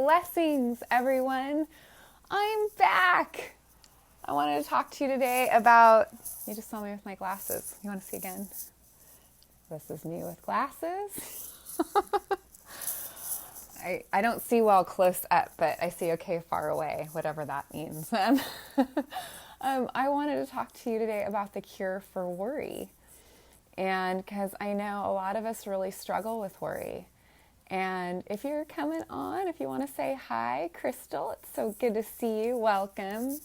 Blessings, everyone. I'm back. I wanted to talk to you today about, you just saw me with my glasses. You want to see again? This is me with glasses. I don't see well close up, but I see okay far away, whatever that means. I wanted to talk to you today about the cure for worry. And because I know a lot of us really struggle with worry. And if you're coming on, if you want to say hi, Crystal, it's so good to see you. Welcome.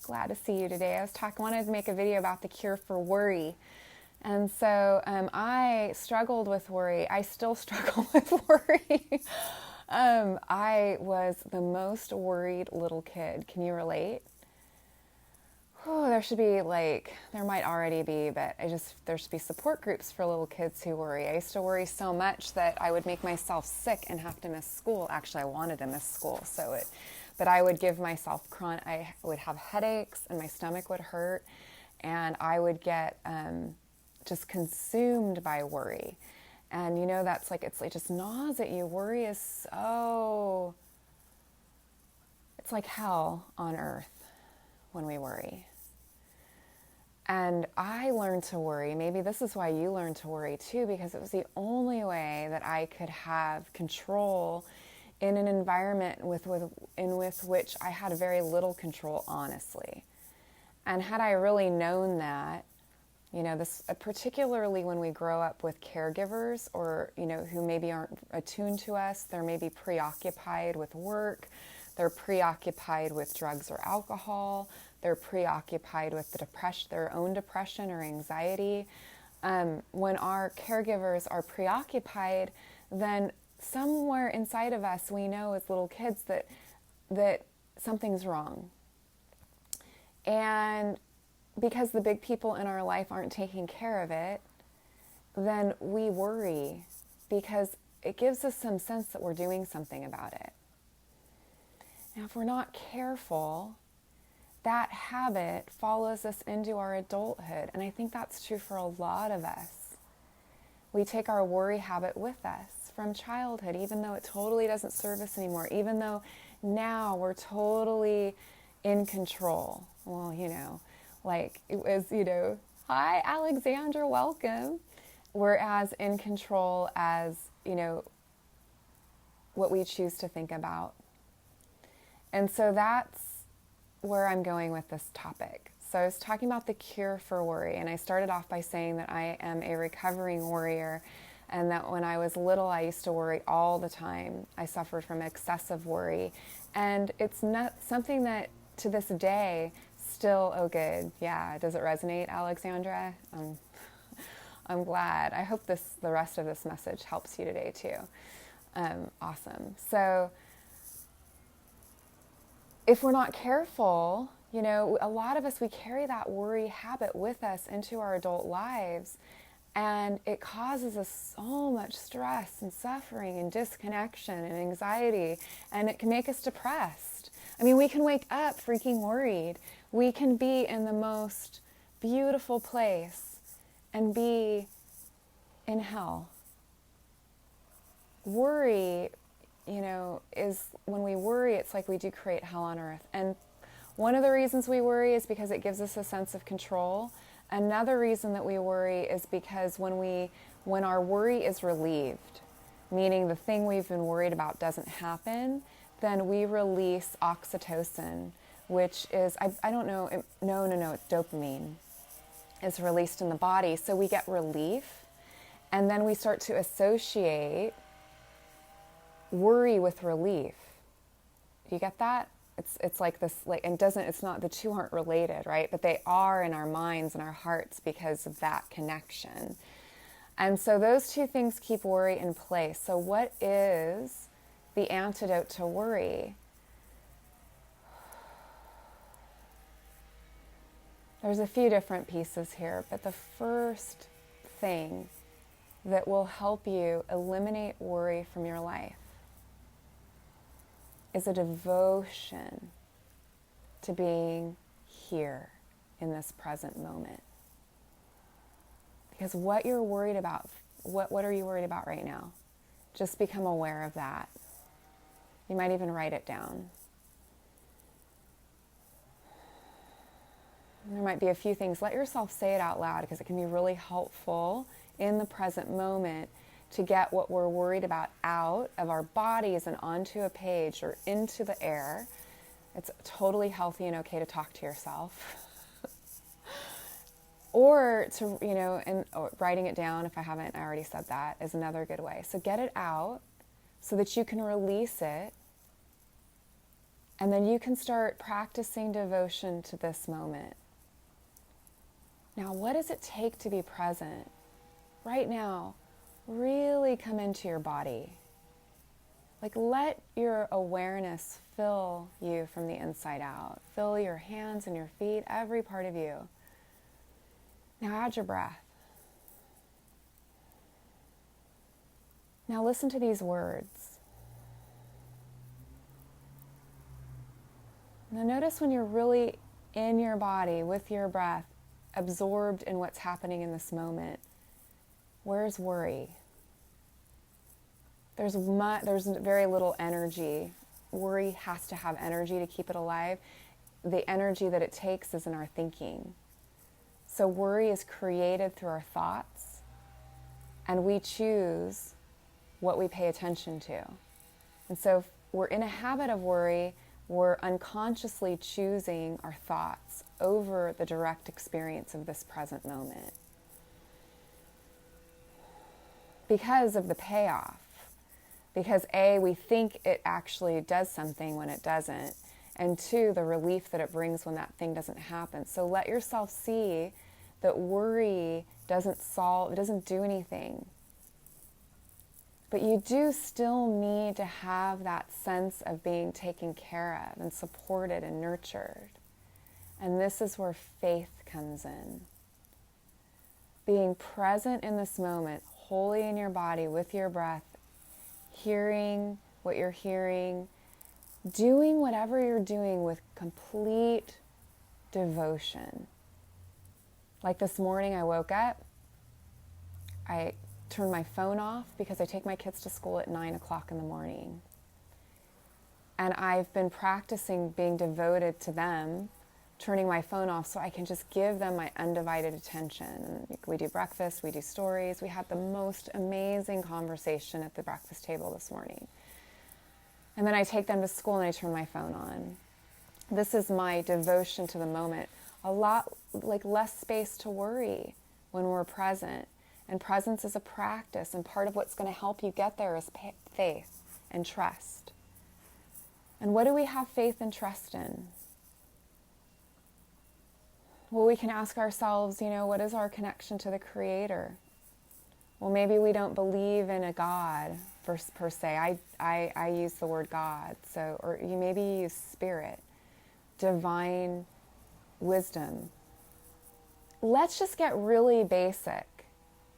Glad to see you today. Wanted to make a video about the cure for worry. And so I struggled with worry. I still struggle with worry. I was the most worried little kid. Can you relate? There should be there might already be, but there should be support groups for little kids who worry. I used to worry so much that I would make myself sick and have to miss school. Actually, I wanted to miss school, but I would give myself I would have headaches and my stomach would hurt, and I would get just consumed by worry. And that's it's just gnaws at you. Worry is it's like hell on earth when we worry. And I learned to worry. Maybe this is why you learned to worry too, because it was the only way that I could have control in an environment with which I had very little control, honestly. And had I really known that, this particularly when we grow up with caregivers or, who maybe aren't attuned to us, they're maybe preoccupied with work, they're preoccupied with drugs or alcohol, they're preoccupied with their own depression or anxiety. When our caregivers are preoccupied, then somewhere inside of us, we know as little kids that something's wrong. And because the big people in our life aren't taking care of it, then we worry because it gives us some sense that we're doing something about it. Now, if we're not careful, that habit follows us into our adulthood. And I think that's true for a lot of us. We take our worry habit with us from childhood, even though it totally doesn't serve us anymore, even though now we're totally in control. Well, it was, hi, Alexandra, welcome. We're as in control as, what we choose to think about. And so that's where I'm going with this topic. So I was talking about the cure for worry, and I started off by saying that I am a recovering worrier, and that when I was little, I used to worry all the time. I suffered from excessive worry, and it's not something that to this day still, oh good, yeah, does it resonate, Alexandra? I'm glad. I hope the rest of this message helps you today too. Awesome. So if we're not careful, a lot of us, we carry that worry habit with us into our adult lives, and it causes us so much stress and suffering and disconnection and anxiety, and it can make us depressed. I mean, we can wake up freaking worried. We can be in the most beautiful place and be in hell. Worry, is when we worry, it's like we do create hell on earth. And one of the reasons we worry is because it gives us a sense of control. Another reason that we worry is because when our worry is relieved, meaning the thing we've been worried about doesn't happen, then we release oxytocin, which is, I don't know, no, dopamine is released in the body. So we get relief, and then we start to associate worry with relief. Do you get that? It's like this, it's not, the two aren't related, right? But they are in our minds and our hearts because of that connection. And so those two things keep worry in place. So what is the antidote to worry? There's a few different pieces here, but the first thing that will help you eliminate worry from your life is a devotion to being here in this present moment. Because what you're worried about, what are you worried about right now? Just become aware of that. You might even write it down. And there might be a few things. Let yourself say it out loud because it can be really helpful in the present moment to get what we're worried about out of our bodies and onto a page or into the air. It's totally healthy and okay to talk to yourself. Or to, or writing it down, if I haven't, I already said that, is another good way. So get it out so that you can release it. And then you can start practicing devotion to this moment. Now, what does it take to be present? Right now, really come into your body. Like, let your awareness fill you from the inside out. Fill your hands and your feet, every part of you. Now add your breath. Now listen to these words. Now notice when you're really in your body with your breath, absorbed in what's happening in this moment, where's worry? There's very little energy. Worry has to have energy to keep it alive. The energy that it takes is in our thinking. So worry is created through our thoughts, and we choose what we pay attention to. And so if we're in a habit of worry, we're unconsciously choosing our thoughts over the direct experience of this present moment. Because of the payoff. Because A, we think it actually does something when it doesn't. And two, the relief that it brings when that thing doesn't happen. So let yourself see that worry doesn't do anything. But you do still need to have that sense of being taken care of and supported and nurtured. And this is where faith comes in. Being present in this moment, wholly in your body with your breath, hearing what you're hearing, doing whatever you're doing with complete devotion. Like this morning I woke up, I turned my phone off because I take my kids to school at 9 o'clock in the morning. And I've been practicing being devoted to them, turning my phone off so I can just give them my undivided attention. And we do breakfast, we do stories. We had the most amazing conversation at the breakfast table this morning. And then I take them to school and I turn my phone on. This is my devotion to the moment. A lot, like less space to worry when we're present. And presence is a practice, and part of what's going to help you get there is faith and trust. And what do we have faith and trust in? Well, we can ask ourselves, what is our connection to the Creator? Well, maybe we don't believe in a God per se. I use the word God, or you maybe use spirit, divine wisdom. Let's just get really basic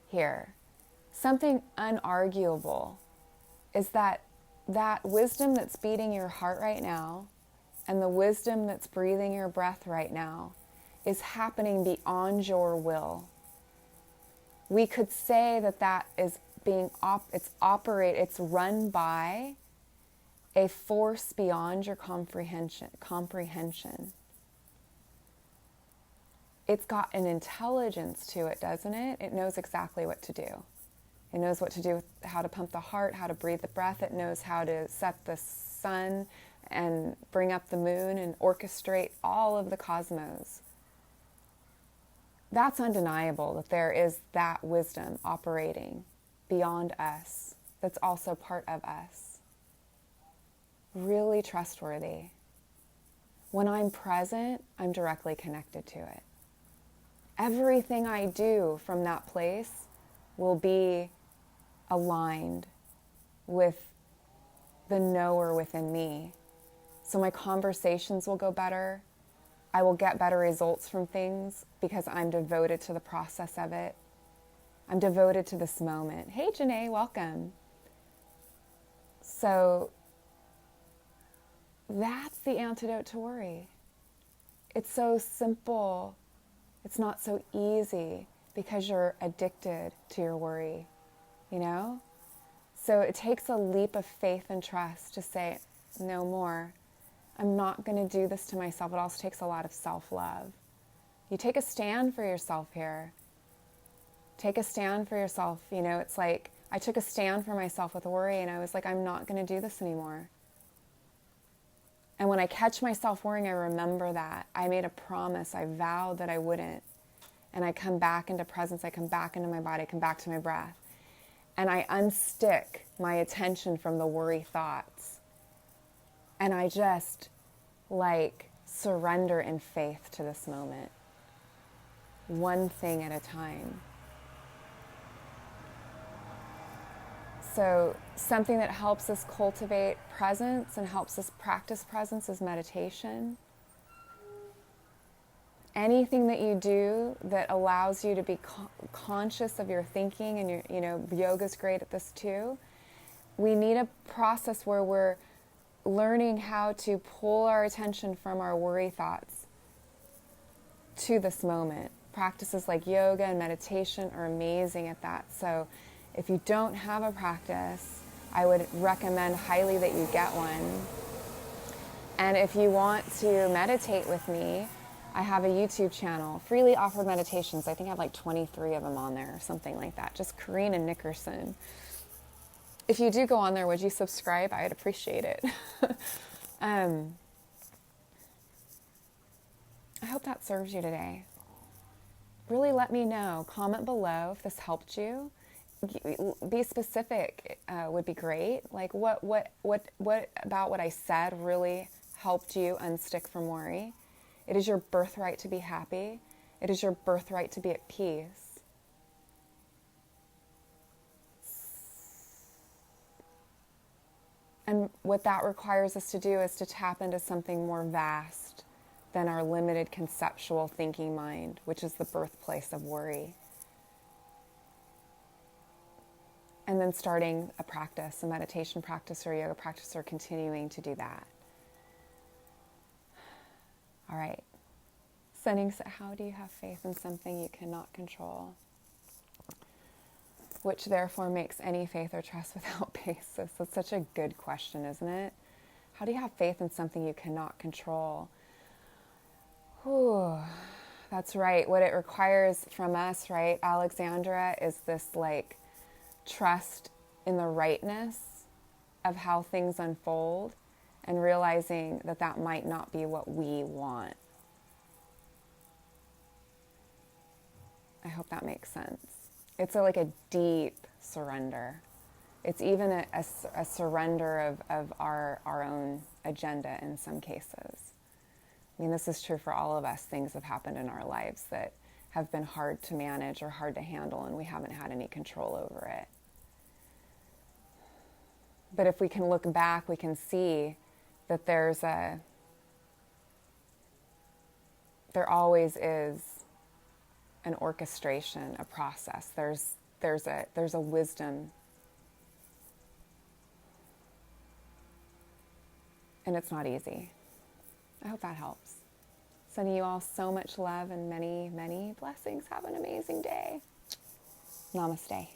here. Something unarguable is that wisdom that's beating your heart right now and the wisdom that's breathing your breath right now is happening beyond your will. We could say that is it's run by a force beyond your comprehension. It's got an intelligence to it, doesn't it? It knows exactly what to do. It knows what to do with how to pump the heart, how to breathe the breath. It knows how to set the sun and bring up the moon and orchestrate all of the cosmos. That's undeniable that there is that wisdom operating beyond us that's also part of us. Really trustworthy. When I'm present, I'm directly connected to it. Everything I do from that place will be aligned with the knower within me. So my conversations will go better. I will get better results from things because I'm devoted to the process of it. I'm devoted to this moment. Hey, Janae, welcome. So that's the antidote to worry. It's so simple. It's not so easy because you're addicted to your worry, So it takes a leap of faith and trust to say, no more. I'm not going to do this to myself. It also takes a lot of self-love. You take a stand for yourself here. Take a stand for yourself. You know, it's like I took a stand for myself with worry, and I was like, I'm not going to do this anymore. And when I catch myself worrying, I remember that. I made a promise. I vowed that I wouldn't. And I come back into presence. I come back into my body. I come back to my breath. And I unstick my attention from the worry thoughts. And I just like surrender in faith to this moment. One thing at a time. So something that helps us cultivate presence and helps us practice presence is meditation. Anything that you do that allows you to be conscious of your thinking, and yoga's great at this too. We need a process where we're learning how to pull our attention from our worry thoughts to this moment. Practices like yoga and meditation are amazing at that. So if you don't have a practice, I would recommend highly that you get one. And if you want to meditate with me, I have a YouTube channel, Freely Offered Meditations. I think I have like 23 of them on there or something like that. Just Karina Nickerson. If you do go on there, would you subscribe? I'd appreciate it. I hope that serves you today. Really let me know. Comment below if this helped you. Be specific would be great. Like what about what I said really helped you unstick from worry? It is your birthright to be happy. It is your birthright to be at peace. And what that requires us to do is to tap into something more vast than our limited conceptual thinking mind, which is the birthplace of worry. And then starting a practice, a meditation practice or a yoga practice, or continuing to do that. All right. How do you have faith in something you cannot control? Which therefore makes any faith or trust without basis. That's such a good question, isn't it? How do you have faith in something you cannot control? Whew. That's right. What it requires from us, right, Alexandra, is this like trust in the rightness of how things unfold and realizing that that might not be what we want. I hope that makes sense. It's like a deep surrender. It's even a surrender of our own agenda in some cases. I mean, this is true for all of us. Things have happened in our lives that have been hard to manage or hard to handle, and we haven't had any control over it. But if we can look back, we can see that there always is an orchestration, a process. There's a wisdom, and it's not easy. I hope that helps. Sending you all so much love and many, many blessings. Have an amazing day. Namaste.